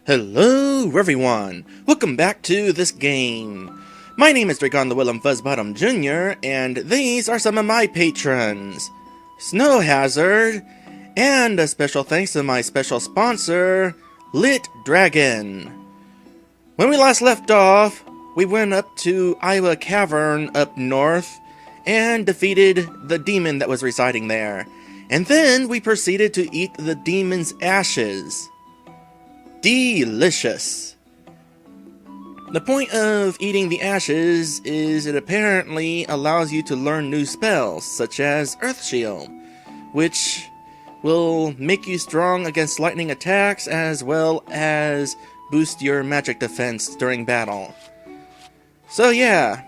Hello everyone! Welcome back to this game. My name is Draygone the Willem Fuzzbottom Jr. and these are some of my patrons. Snow Hazard, and a special thanks to my special sponsor, Lit Dragon. When we last left off, we went up to Iowa Cavern up north and defeated the demon that was residing there. And then we proceeded to eat the demon's ashes. Delicious. The point of eating the ashes is it apparently allows you to learn new spells, such as Earth Shield, which will make you strong against lightning attacks as well as boost your magic defense during battle. So yeah,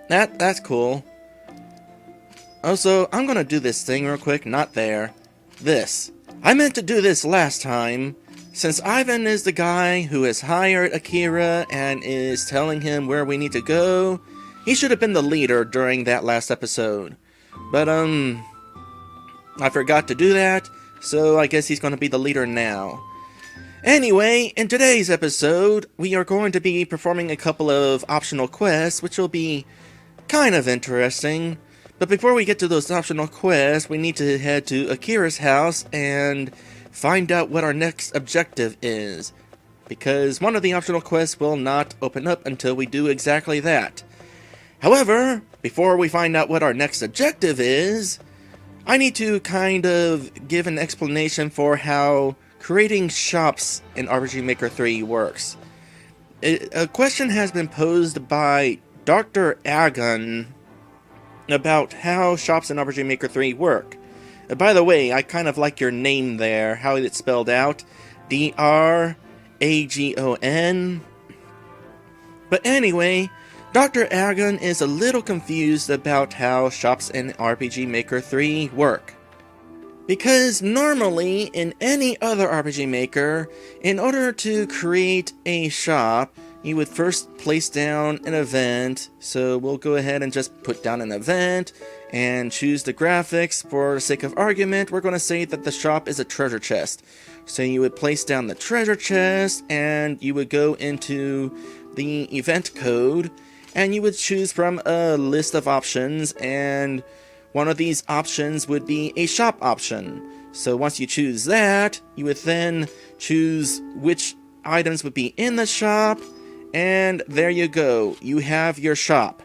that's cool. Also, I'm gonna do this thing real quick, not there. This. I meant to do this last time. Since Ivan is the guy who has hired Akira and is telling him where we need to go, he should have been the leader during that last episode. But, I forgot to do that, so I guess he's going to be the leader now. Anyway, in today's episode, we are going to be performing a couple of optional quests, which will be kind of interesting. But before we get to those optional quests, we need to head to Akira's house and find out what our next objective is, because one of the optional quests will not open up until we do exactly that. However, before we find out what our next objective is, I need to kind of give an explanation for how creating shops in RPG Maker 3 works. A question has been posed by Dr. Agon about how shops in RPG Maker 3 work. By the way, I kind of like your name there, how it's spelled out. Dragon. But anyway, Dr. Agon is a little confused about how shops in RPG Maker 3 work. Because normally, in any other RPG Maker, in order to create a shop, you would first place down an event. So we'll go ahead and just put down an event and choose the graphics. For the sake of argument, we're going to say that the shop is a treasure chest. So you would place down the treasure chest and you would go into the event code and you would choose from a list of options, and one of these options would be a shop option. So once you choose that, you would then choose which items would be in the shop, and there you go, you have your shop.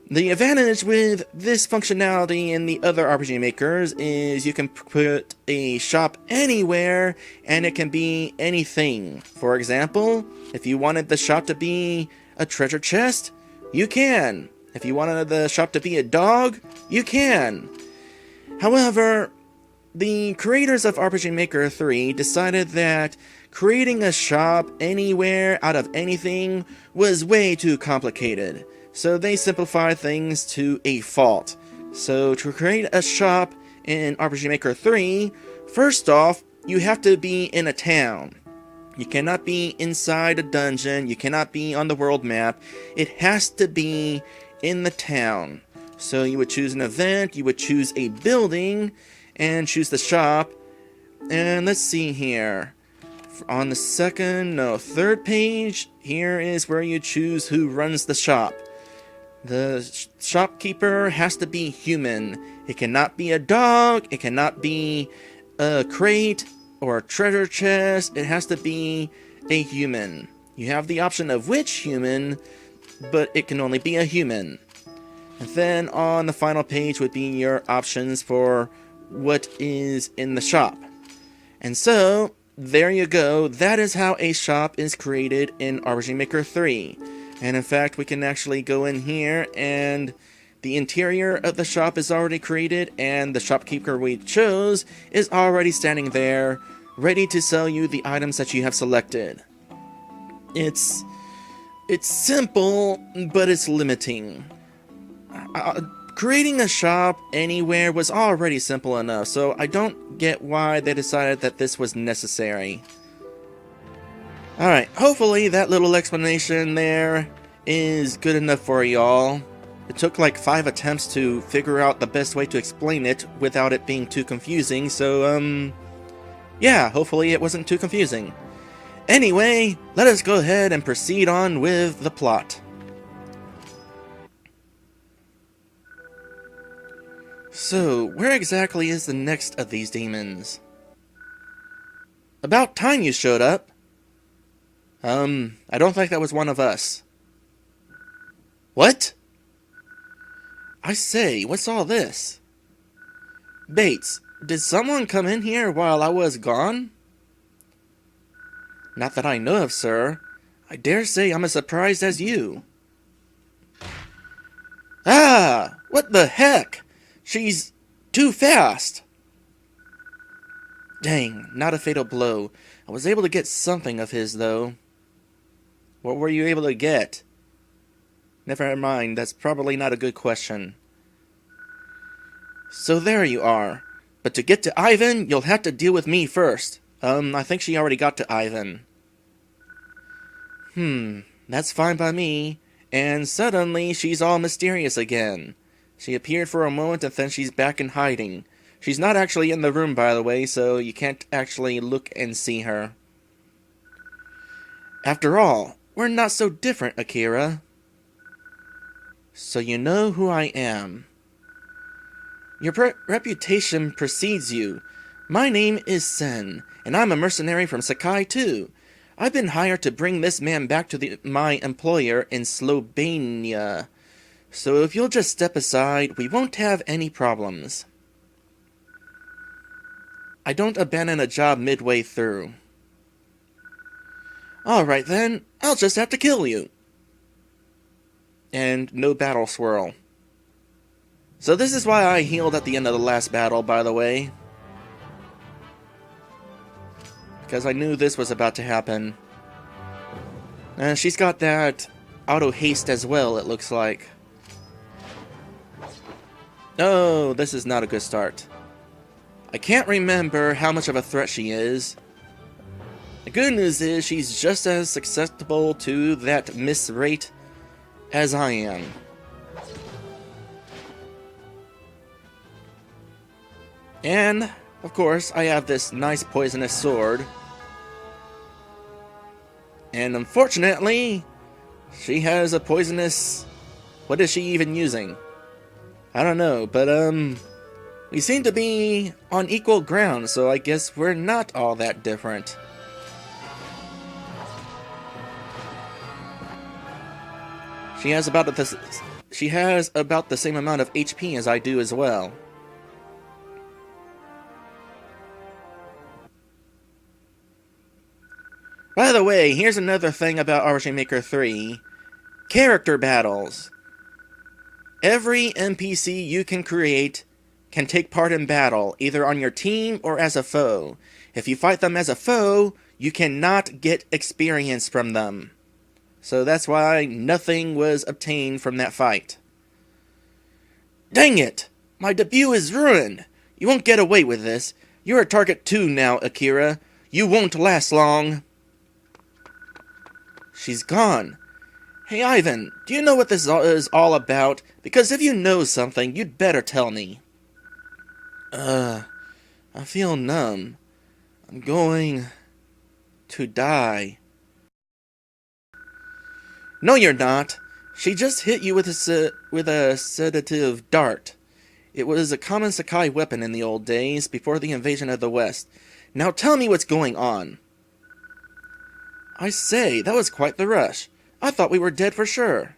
The advantage with this functionality in the other RPG makers is you can put a shop anywhere and it can be anything. For example, if you wanted the shop to be a treasure chest, you can. If you wanted the shop to be a dog, you can. However, the creators of RPG Maker 3 decided that creating a shop anywhere out of anything was way too complicated. So they simplified things to a fault. So to create a shop in RPG Maker 3, first off, you have to be in a town. You cannot be inside a dungeon, you cannot be on the world map. It has to be in the town. So you would choose an event, you would choose a building, and choose the shop. And let's see here. On the third page, here is where you choose who runs the shop. The shopkeeper has to be human. It cannot be a dog, it cannot be a crate or a treasure chest. It has to be a human. You have the option of which human, but it can only be a human. And then on the final page would be your options for what is in the shop. And so, there you go. That is how a shop is created in RPG Maker 3. And in fact, we can actually go in here and the interior of the shop is already created, and the shopkeeper we chose is already standing there, ready to sell you the items that you have selected. It's simple, but it's limiting. Creating a shop anywhere was already simple enough, so I don't get why they decided that this was necessary. Alright, hopefully that little explanation there is good enough for y'all. It took like 5 attempts to figure out the best way to explain it without it being too confusing, so yeah, hopefully it wasn't too confusing. Anyway, let us go ahead and proceed on with the plot. So, where exactly is the next of these demons? About time you showed up. I don't think that was one of us. What? I say, what's all this? Bates, did someone come in here while I was gone? Not that I know of, sir. I dare say I'm as surprised as you. Ah! What the heck? She's too fast! Dang, not a fatal blow. I was able to get something of his, though. What were you able to get? Never mind, that's probably not a good question. So there you are. But to get to Ivan, you'll have to deal with me first. I think she already got to Ivan. That's fine by me. And suddenly, she's all mysterious again. She appeared for a moment and then she's back in hiding. She's not actually in the room, by the way, so you can't actually look and see her. After all, we're not so different, Akira. So you know who I am. Your reputation precedes you. My name is Sen, and I'm a mercenary from Sakai too. I've been hired to bring this man back to my employer in Slovenia. So if you'll just step aside, we won't have any problems. I don't abandon a job midway through. Alright then, I'll just have to kill you. And no battle swirl. So this is why I healed at the end of the last battle, by the way. Because I knew this was about to happen. And she's got that auto haste as well, it looks like. Oh, this is not a good start. I can't remember how much of a threat she is. The good news is she's just as susceptible to that miss rate as I am. And, of course, I have this nice poisonous sword. And unfortunately, she has a poisonous... What is she even using? I don't know, but we seem to be on equal ground, so I guess we're not all that different. She has about the same amount of HP as I do as well. By the way, here's another thing about RPG Maker 3. Character battles. Every NPC you can create can take part in battle, either on your team or as a foe. If you fight them as a foe, you cannot get experience from them. So that's why nothing was obtained from that fight. Dang it! My debut is ruined! You won't get away with this. You're a target 2 now, Akira. You won't last long. She's gone. Hey, Ivan, do you know what this is all about? Because if you know something, you'd better tell me. I feel numb. I'm going to die. No, you're not. She just hit you with a sedative dart. It was a common Sakai weapon in the old days, before the invasion of the West. Now tell me what's going on. I say, that was quite the rush. I thought we were dead for sure.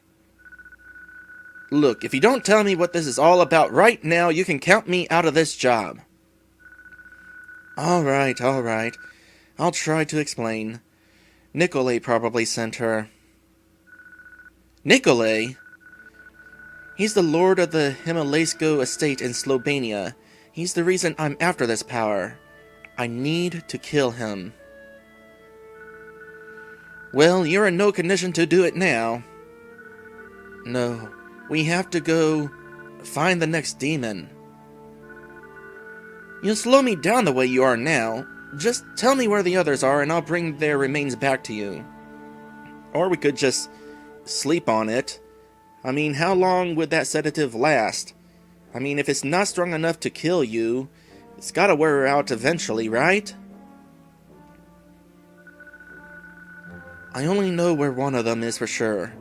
Look, if you don't tell me what this is all about right now, you can count me out of this job. Alright. I'll try to explain. Nikolay probably sent her. Nikolay? He's the lord of the Himalaysko estate in Slovenia. He's the reason I'm after this power. I need to kill him. Well, you're in no condition to do it now. No, we have to go find the next demon. You'll slow me down the way you are now. Just tell me where the others are and I'll bring their remains back to you. Or we could just sleep on it. I mean, how long would that sedative last? I mean, if it's not strong enough to kill you, it's gotta wear out eventually, right? I only know where one of them is for sure.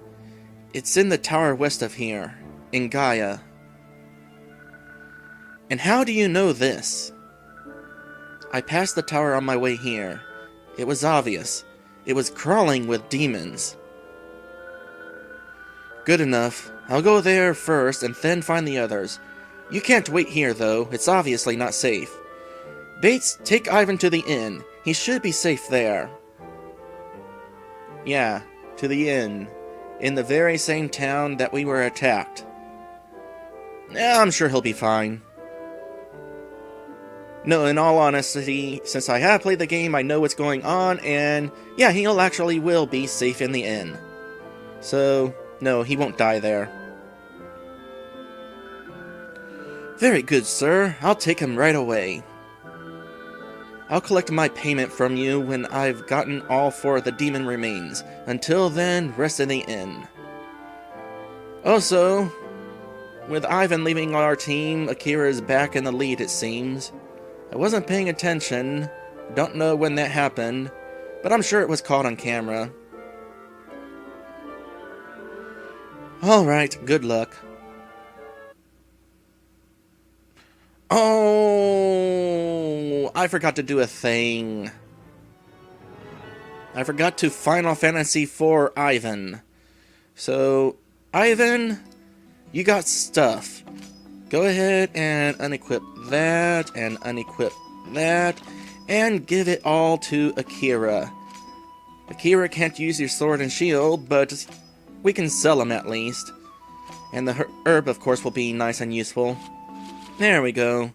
It's in the tower west of here, in Gaia. And how do you know this? I passed the tower on my way here. It was obvious. It was crawling with demons. Good enough. I'll go there first and then find the others. You can't wait here, though. It's obviously not safe. Bates, take Ivan to the inn. He should be safe there. Yeah, to the inn. In the very same town that we were attacked. I'm sure he'll be fine. No, in all honesty, since I have played the game, I know what's going on, and yeah, he'll actually will be safe in the inn. So, no, he won't die there. Very good, sir. I'll take him right away. I'll collect my payment from you when I've gotten all 4 of the demon remains. Until then, rest in the inn. Also, with Ivan leaving our team, Akira is back in the lead, it seems. I wasn't paying attention, don't know when that happened, but I'm sure it was caught on camera. Alright, good luck. Oh, I forgot to do a thing. I forgot to Final Fantasy IV Ivan. So, Ivan, you got stuff. Go ahead and unequip that, and unequip that, and give it all to Akira. Akira can't use your sword and shield, but we can sell them at least. And the herb, of course, will be nice and useful. There we go.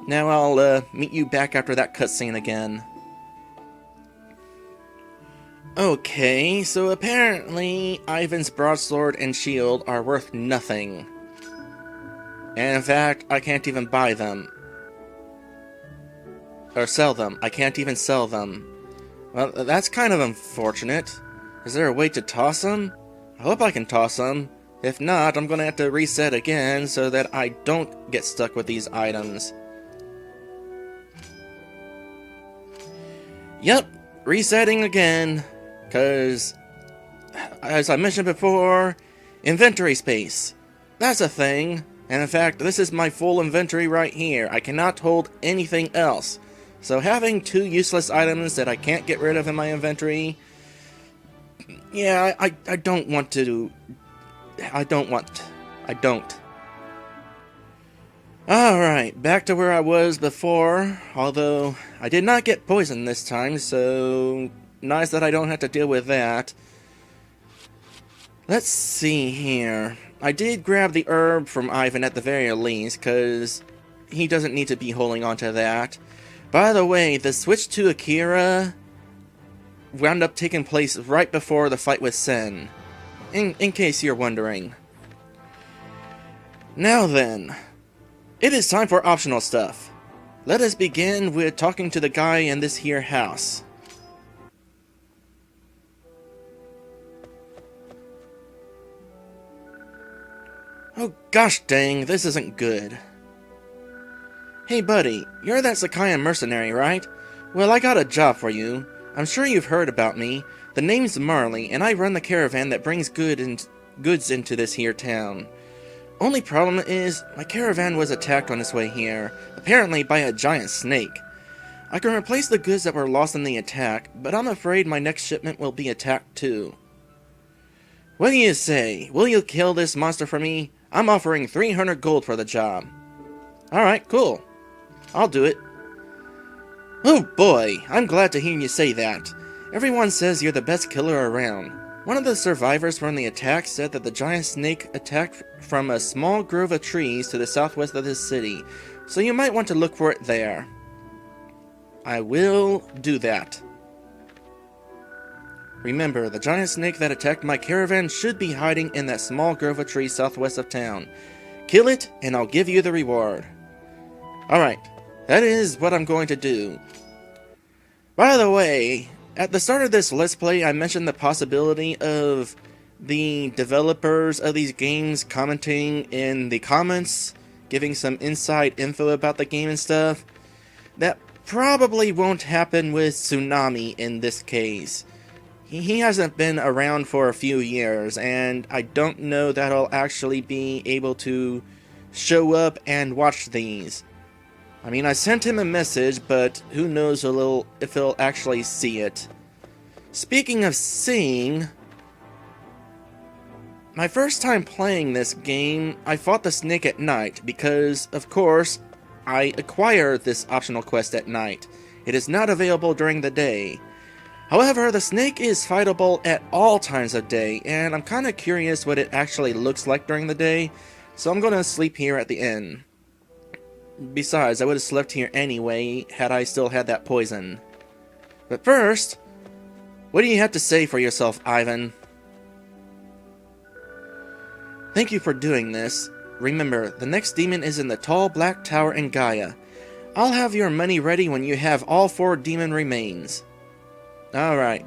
Now I'll meet you back after that cutscene again. Okay, so apparently Ivan's broadsword and shield are worth nothing. And in fact, I can't even buy them. Or sell them. I can't even sell them. Well, that's kind of unfortunate. Is there a way to toss them? I hope I can toss them. If not, I'm gonna have to reset again so that I don't get stuck with these items. Yep, resetting again. Because, as I mentioned before, inventory space. That's a thing. And in fact, this is my full inventory right here. I cannot hold anything else. So having 2 useless items that I can't get rid of in my inventory... Yeah, I don't want to... I don't. Alright, back to where I was before. Although, I did not get poisoned this time, so... nice that I don't have to deal with that. Let's see here. I did grab the herb from Ivan at the very least, because he doesn't need to be holding on to that. By the way, the switch to Akira wound up taking place right before the fight with Sen. In case you're wondering. Now then, it is time for optional stuff. Let us begin with talking to the guy in this here house. Oh gosh dang, this isn't good. Hey buddy, you're that Sakayan mercenary, right? Well, I got a job for you. I'm sure you've heard about me. The name's Marley, and I run the caravan that brings goods into this here town. Only problem is, my caravan was attacked on its way here, apparently by a giant snake. I can replace the goods that were lost in the attack, but I'm afraid my next shipment will be attacked too. What do you say? Will you kill this monster for me? I'm offering 300 gold for the job. Alright, cool. I'll do it. Oh boy, I'm glad to hear you say that. Everyone says you're the best killer around. One of the survivors from the attack said that the giant snake attacked from a small grove of trees to the southwest of this city, so you might want to look for it there. I will do that. Remember, the giant snake that attacked my caravan should be hiding in that small grove of trees southwest of town. Kill it, and I'll give you the reward. Alright, that is what I'm going to do. By the way, at the start of this Let's Play, I mentioned the possibility of the developers of these games commenting in the comments, giving some inside info about the game and stuff. That probably won't happen with Tsunami in this case. he hasn't been around for a few years, and I don't know that I'll actually be able to show up and watch these. I mean, I sent him a message, but who knows if he'll actually see it. Speaking of seeing, my first time playing this game, I fought the snake at night because, of course, I acquired this optional quest at night. It is not available during the day. However, the snake is fightable at all times of day, and I'm kind of curious what it actually looks like during the day, so I'm going to sleep here at the inn. Besides, I would have slept here anyway had I still had that poison. But first, what do you have to say for yourself, Ivan? Thank you for doing this. Remember, the next demon is in the tall black tower in Gaia. I'll have your money ready when you have all 4 demon remains. Alright.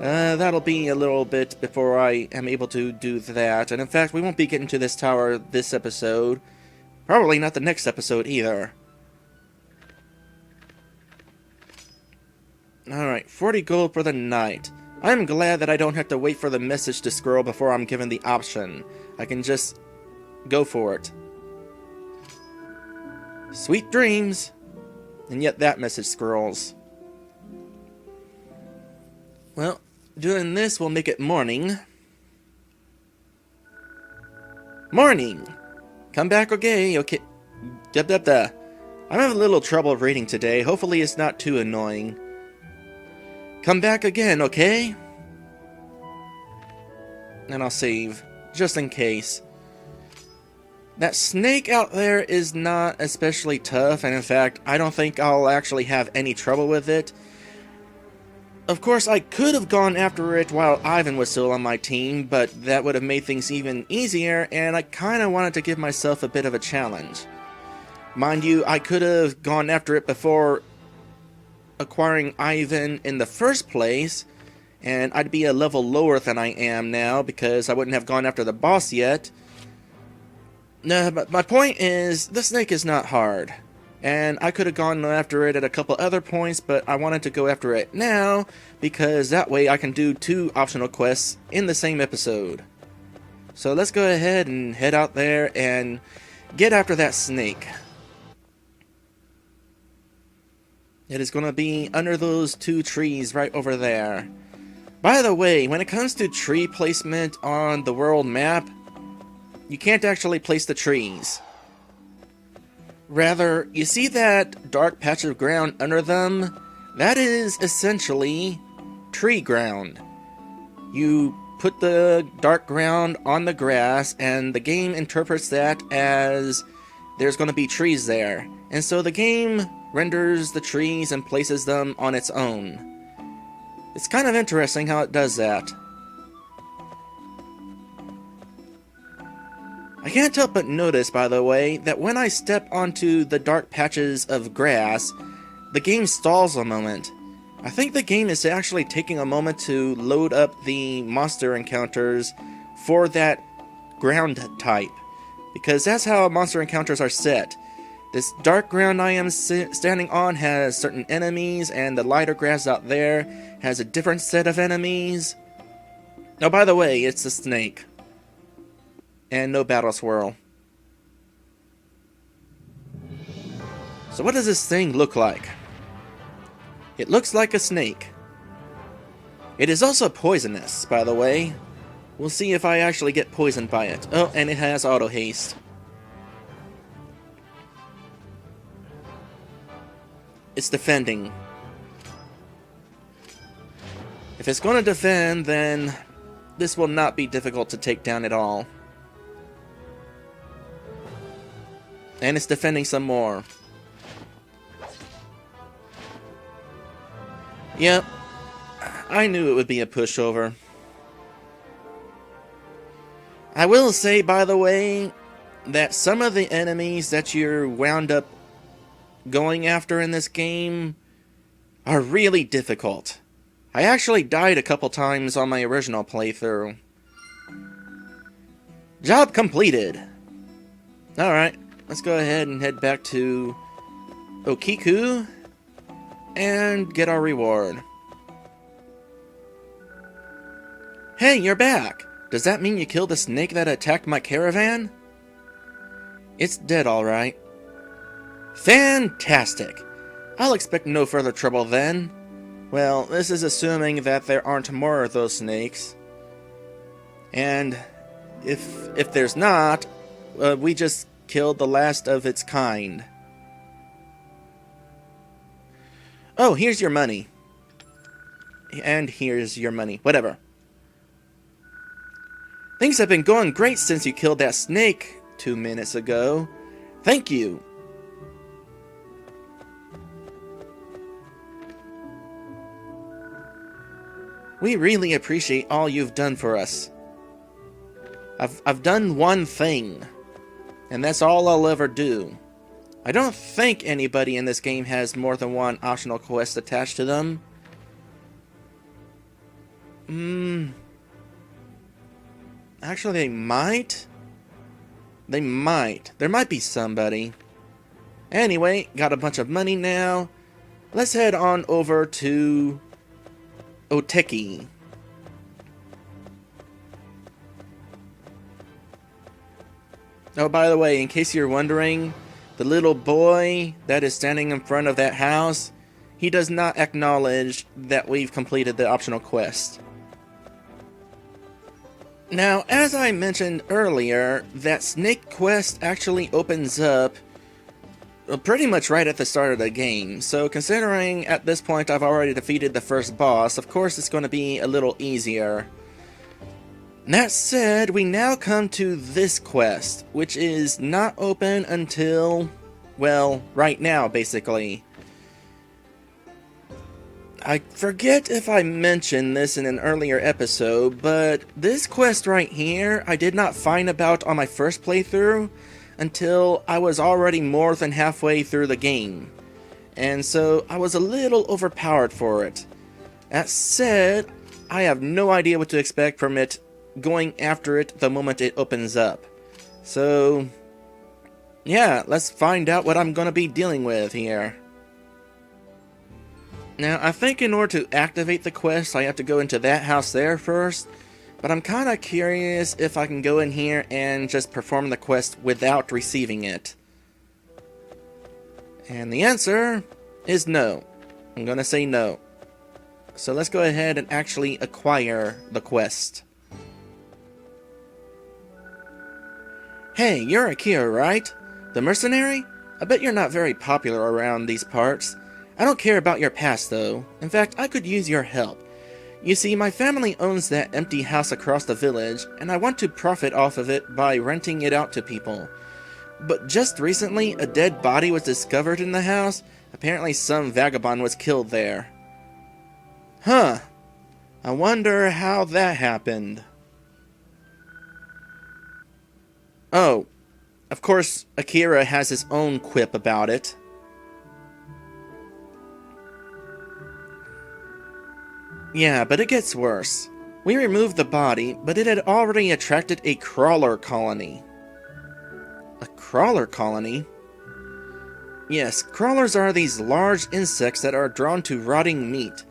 That'll be a little bit before I am able to do that. And in fact, we won't be getting to this tower this episode. Probably not the next episode either. Alright, 40 gold for the night. I'm glad that I don't have to wait for the message to scroll before I'm given the option. I can just go for it. Sweet dreams! And yet that message scrolls. Well, doing this will make it morning. Morning! Come back, okay? Okay. I'm having a little trouble reading today. Hopefully it's not too annoying. Come back again, okay? And I'll save, just in case. That snake out there is not especially tough, and in fact, I don't think I'll actually have any trouble with it. Of course, I could have gone after it while Ivan was still on my team, but that would have made things even easier, and I kind of wanted to give myself a bit of a challenge. Mind you, I could have gone after it before acquiring Ivan in the first place, and I'd be a level lower than I am now because I wouldn't have gone after the boss yet. No, but my point is, the snake is not hard. And I could have gone after it at a couple other points, but I wanted to go after it now, because that way I can do 2 optional quests in the same episode. So let's go ahead and head out there and get after that snake. It is going to be under those 2 trees right over there. By the way, when it comes to tree placement on the world map, you can't actually place the trees. Rather, you see that dark patch of ground under them? That is essentially tree ground. You put the dark ground on the grass, and the game interprets that as there's going to be trees there. And so the game renders the trees and places them on its own. It's kind of interesting how it does that. I can't help but notice, by the way, that when I step onto the dark patches of grass, the game stalls a moment. I think the game is actually taking a moment to load up the monster encounters for that ground type, because that's how monster encounters are set. This dark ground I am standing on has certain enemies, and the lighter grass out there has a different set of enemies. Oh, by the way, it's a snake. And no battle swirl. So what does this thing look like? It looks like a snake. It is also poisonous, by the way. We'll see if I actually get poisoned by it. Oh, and it has auto haste. It's defending. If it's going to defend, then this will not be difficult to take down at all. And it's defending some more. Yep. I knew it would be a pushover. I will say, by the way, that some of the enemies that you're wound up going after in this game are really difficult. I actually died a couple times on my original playthrough. Job completed. Alright. Let's go ahead and head back to Okiku and get our reward. Hey, you're back! Does that mean you killed the snake that attacked my caravan? It's dead, alright. Fantastic! I'll expect no further trouble then. Well, this is assuming that there aren't more of those snakes. And if there's not, we just killed the last of its kind. Oh, here's your money. And here's your money. Whatever. Things have been going great since you killed that snake 2 minutes ago. Thank you. We really appreciate all you've done for us. I've done one thing, and that's all I'll ever do. I don't think anybody in this game has more than one optional quest attached to them. Actually, they might. They might. There might be somebody. Anyway, got a bunch of money now. Let's head on over to Oteki. Oh, by the way, in case you're wondering, the little boy that is standing in front of that house, he does not acknowledge that we've completed the optional quest. Now, as I mentioned earlier, that snake quest actually opens up pretty much right at the start of the game, so considering at this point I've already defeated the first boss, of course it's going to be a little easier. That said, we now come to this quest, which is not open until, well, right now, basically. I forget if I mentioned this in an earlier episode, but this quest right here I did not find about on my first playthrough until I was already more than halfway through the game, and so I was a little overpowered for it. That said, I have no idea what to expect from it going after it the moment it opens up. So, yeah, let's find out what I'm going to be dealing with here. Now, I think in order to activate the quest, I have to go into that house there first, but I'm kind of curious if I can go in here and just perform the quest without receiving it. And the answer is no. I'm going to say no. So let's go ahead and actually acquire the quest. Hey, you're Akira, right? The mercenary? I bet you're not very popular around these parts. I don't care about your past, though. In fact, I could use your help. You see, my family owns that empty house across the village, and I want to profit off of it by renting it out to people. But just recently, a dead body was discovered in the house. Apparently some vagabond was killed there. Huh. I wonder how that happened. Oh, of course, Akira has his own quip about it. Yeah, but it gets worse. We removed the body, but it had already attracted a crawler colony. A crawler colony? Yes, crawlers are these large insects that are drawn to rotting meat.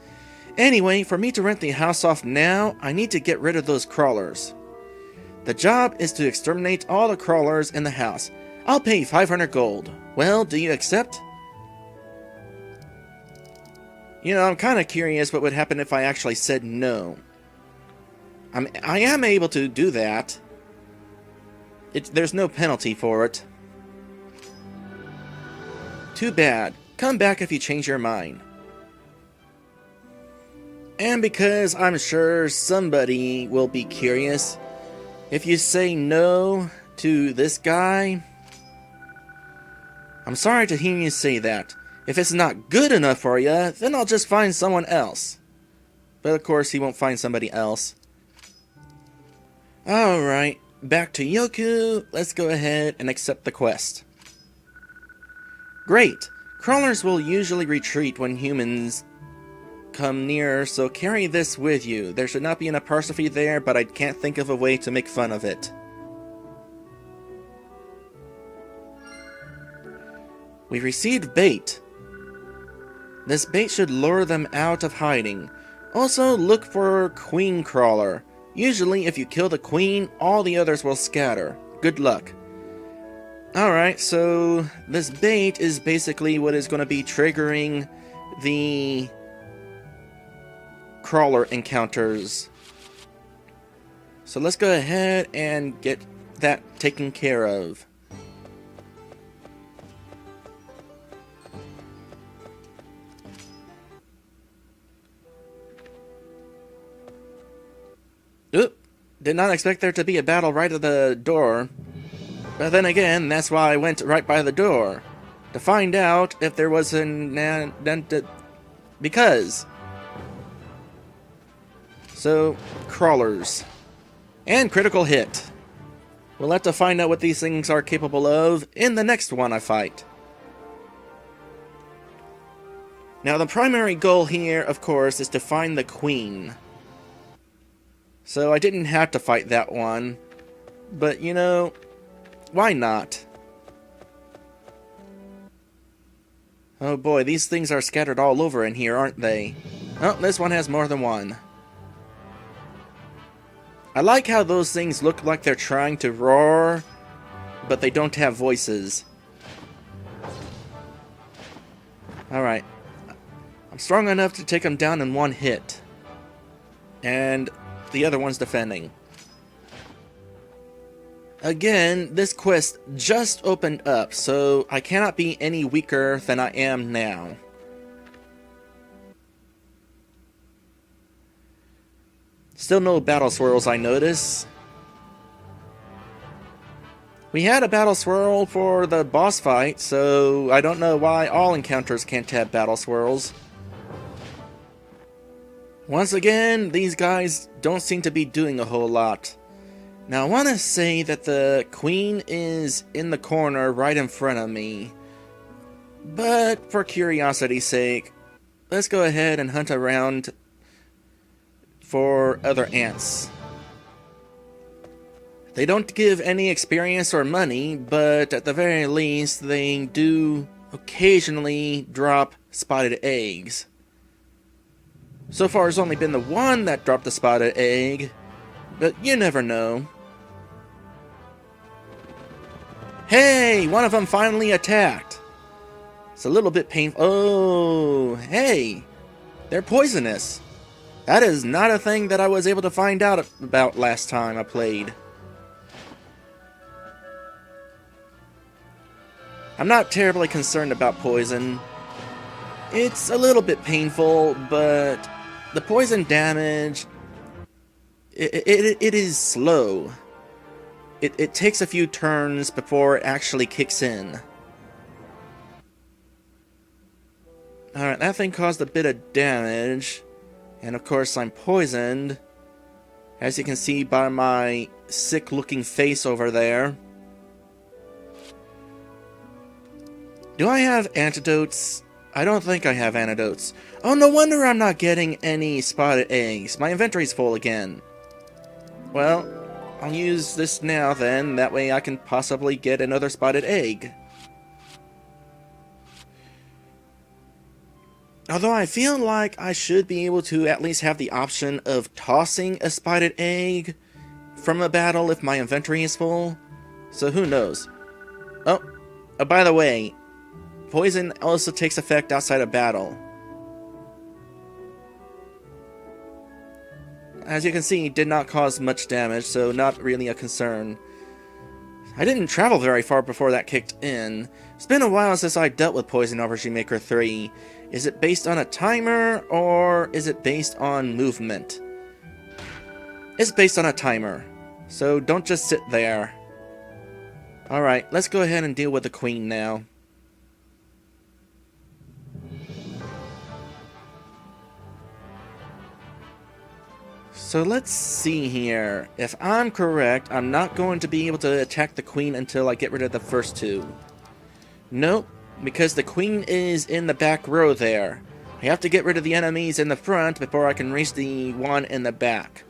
Anyway, for me to rent the house off now, I need to get rid of those crawlers. The job is to exterminate all the crawlers in the house. I'll pay 500 gold. Well, do you accept? You know, I'm kind of curious what would happen if I actually said no. I am able to do that. There's no penalty for it. Too bad. Come back if you change your mind. And because I'm sure somebody will be curious, if you say no to this guy, I'm sorry to hear you say that. If it's not good enough for you, then I'll just find someone else. But of course, he won't find somebody else. Alright, back to Yoku. Let's go ahead and accept the quest. Great! Crawlers will usually retreat when humans come near, so carry this with you. There should not be an apostrophe there, but I can't think of a way to make fun of it. We received bait. This bait should lure them out of hiding. Also, look for Queen Crawler. Usually, if you kill the queen, all the others will scatter. Good luck. Alright, so this bait is basically what is going to be triggering the crawler encounters. So let's go ahead and get that taken care of. Oop! Did not expect there to be a battle right at the door. But then again, that's why I went right by the door. To find out if there was because. So, crawlers. And critical hit. We'll have to find out what these things are capable of in the next one I fight. Now, the primary goal here, of course, is to find the queen. So I didn't have to fight that one. But, you know, why not? Oh boy, these things are scattered all over in here, aren't they? Oh, this one has more than one. I like how those things look like they're trying to roar, but they don't have voices. Alright. I'm strong enough to take them down in one hit. And the other one's defending. Again, this quest just opened up, so I cannot be any weaker than I am now. Still no battle swirls, I notice. We had a battle swirl for the boss fight, so I don't know why all encounters can't have battle swirls. Once again, these guys don't seem to be doing a whole lot. Now, I want to say that the queen is in the corner right in front of me. But, for curiosity's sake, let's go ahead and hunt around for other ants. They don't give any experience or money, but at the very least, they do occasionally drop spotted eggs. So far, it's only been the one that dropped a spotted egg, but you never know. Hey! One of them finally attacked! It's a little bit painful. Oh, hey! They're poisonous! That is not a thing that I was able to find out about last time I played. I'm not terribly concerned about poison. It's a little bit painful, but the poison damage, it is slow. It takes a few turns before it actually kicks in. Alright, that thing caused a bit of damage. And of course I'm poisoned. As you can see by my sick-looking face over there. Do I have antidotes? I don't think I have antidotes. Oh, no wonder I'm not getting any spotted eggs. My inventory's full again. Well, I'll use this now then. That way I can possibly get another spotted egg. Although I feel like I should be able to at least have the option of tossing a spotted egg from a battle if my inventory is full. So who knows. Oh, by the way, poison also takes effect outside of battle. As you can see, it did not cause much damage, so not really a concern. I didn't travel very far before that kicked in. It's been a while since I dealt with Poison RPG Maker 3. Is it based on a timer, or is it based on movement? It's based on a timer, so don't just sit there. Alright, let's go ahead and deal with the queen now. So let's see here. If I'm correct, I'm not going to be able to attack the queen until I get rid of the first two. Nope, because the queen is in the back row there. I have to get rid of the enemies in the front before I can reach the one in the back.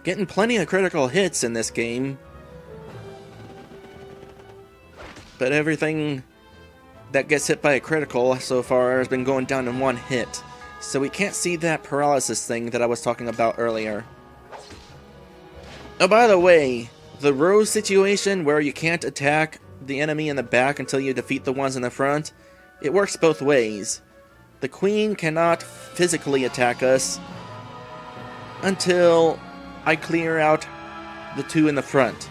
Getting plenty of critical hits in this game. But everything that gets hit by a critical so far has been going down in one hit. so we can't see that paralysis thing that I was talking about earlier. Oh, by the way, the row situation where you can't attack the enemy in the back until you defeat the ones in the front, it works both ways. The queen cannot physically attack us until I clear out the two in the front.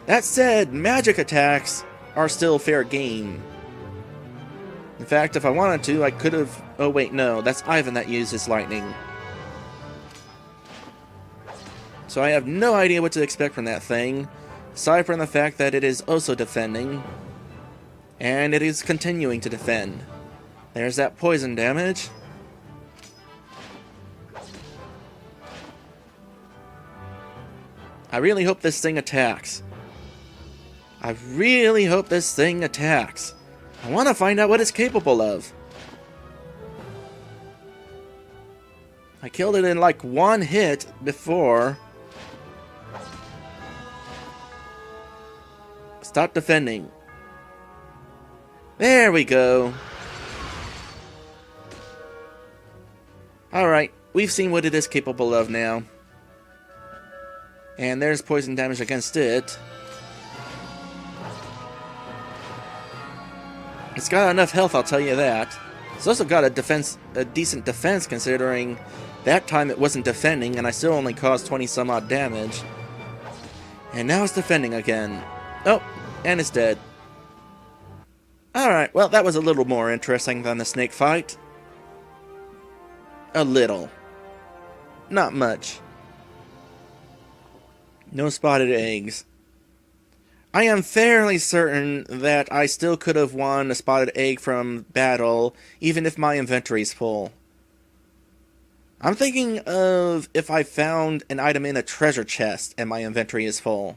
That said, magic attacks are still fair game. In fact, if I wanted to, I could have... Oh wait, no, that's Ivan that uses lightning. So I have no idea what to expect from that thing, aside from the fact that it is also defending, and it is continuing to defend. There's that poison damage. I really hope this thing attacks. I really hope this thing attacks. I want to find out what it's capable of. I killed it in like one hit before. Stop defending. There we go. Alright, we've seen what it is capable of now. And there's poison damage against it. It's got enough health, I'll tell you that. It's also got a decent defense considering that time it wasn't defending and I still only caused 20 some odd damage. And now it's defending again. Oh, and it's dead. Alright, well that was a little more interesting than the snake fight. A little. Not much. No spotted eggs. I am fairly certain that I still could have won a spotted egg from battle, even if my inventory's full. I'm thinking of if I found an item in a treasure chest and my inventory is full.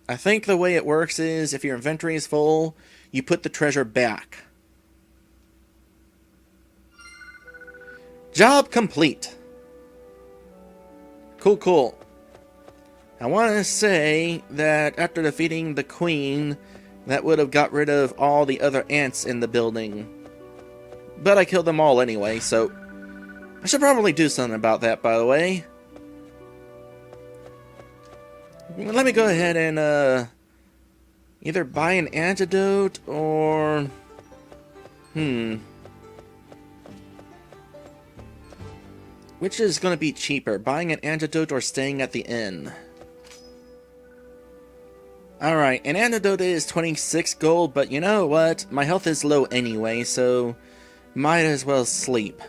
I think the way it works is, if your inventory is full, you put the treasure back. Job complete. Cool, cool. I want to say that after defeating the queen, that would have got rid of all the other ants in the building. But I killed them all anyway, so I should probably do something about that, by the way. Let me go ahead and either buy an antidote or... Which is going to be cheaper, buying an antidote or staying at the inn? Alright, an antidote is 26 gold, but you know what? My health is low anyway, so might as well sleep.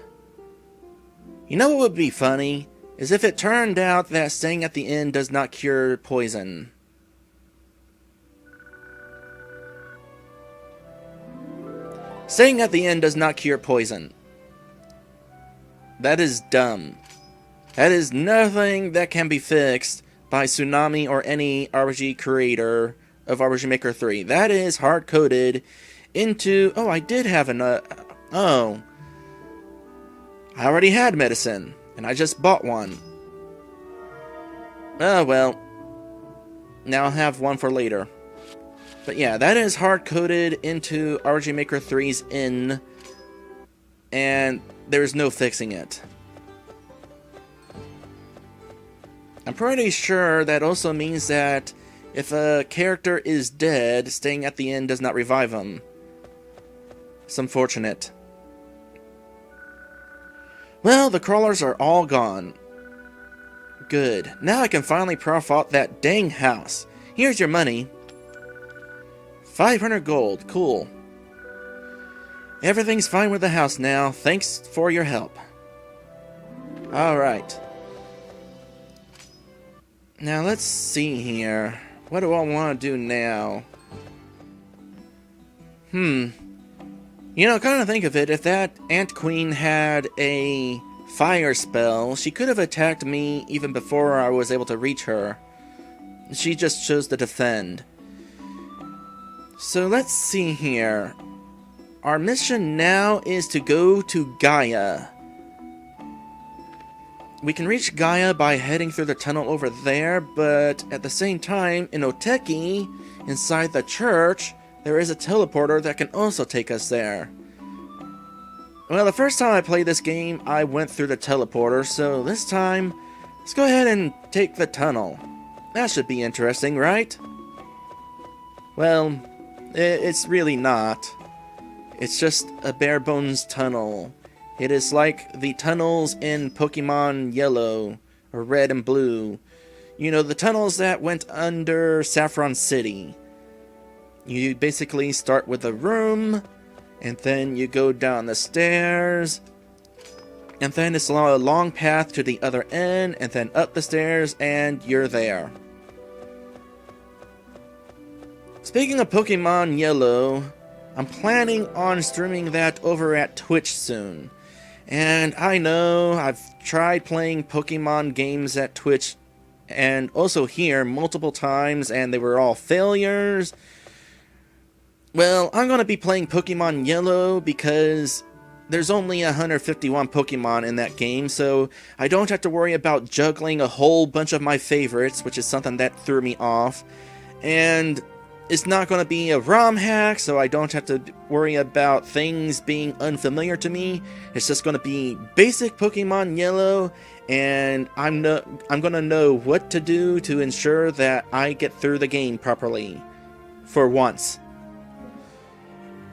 You know what would be funny? Is if it turned out that staying at the inn does not cure poison. Staying at the inn does not cure poison. That is dumb. That is nothing that can be fixed by Tsunami or any RPG creator of RPG Maker 3. That is hard-coded into... Oh, I did have an... Oh. I already had medicine, and I just bought one. Oh, well. Now I'll have one for later. But yeah, that is hard-coded into RPG Maker 3's inn, and there's no fixing it. I'm pretty sure that also means that if a character is dead, staying at the inn does not revive him. It's unfortunate. Well, the crawlers are all gone. Good. Now I can finally profit that dang house. Here's your money. 500 gold. Cool. Everything's fine with the house now. Thanks for your help. Alright. Now let's see here. What do I want to do now? You know, kind of think of it, if that Ant Queen had a fire spell, she could have attacked me even before I was able to reach her. She just chose to defend. So let's see here. Our mission now is to go to Gaia. We can reach Gaia by heading through the tunnel over there, but at the same time, in Oteki, inside the church, there is a teleporter that can also take us there. Well, the first time I played this game, I went through the teleporter, so this time, let's go ahead and take the tunnel. That should be interesting, right? Well, it's really not. It's just a bare bones tunnel. It is like the tunnels in Pokemon Yellow, or Red and Blue. You know, the tunnels that went under Saffron City. You basically start with a room, and then you go down the stairs, and then it's a long path to the other end, and then up the stairs, and you're there. Speaking of Pokemon Yellow, I'm planning on streaming that over at Twitch soon. And I know I've tried playing Pokemon games at Twitch and also here multiple times, and they were all failures. Well, I'm going to be playing Pokemon Yellow because there's only 151 Pokemon in that game, so I don't have to worry about juggling a whole bunch of my favorites, which is something that threw me off. And it's not going to be a ROM hack, so I don't have to worry about things being unfamiliar to me. It's just going to be basic Pokemon Yellow, and I'm going to know what to do to ensure that I get through the game properly. For once.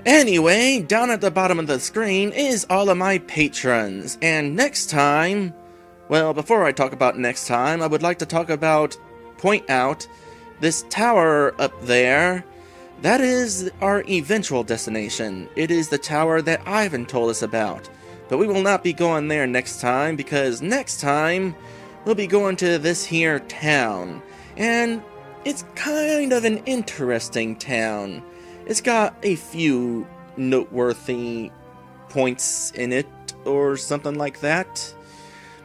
Anyway, down at the bottom of the screen is all of my patrons, and next time, well, before I talk about next time, I would like to point out this tower up there. That is our eventual destination. It is the tower that Ivan told us about, but we will not be going there next time, because next time, we'll be going to this here town, and it's kind of an interesting town. It's got a few noteworthy points in it, or something like that.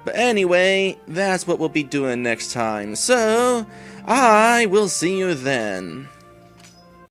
But anyway, that's what we'll be doing next time. So, I will see you then.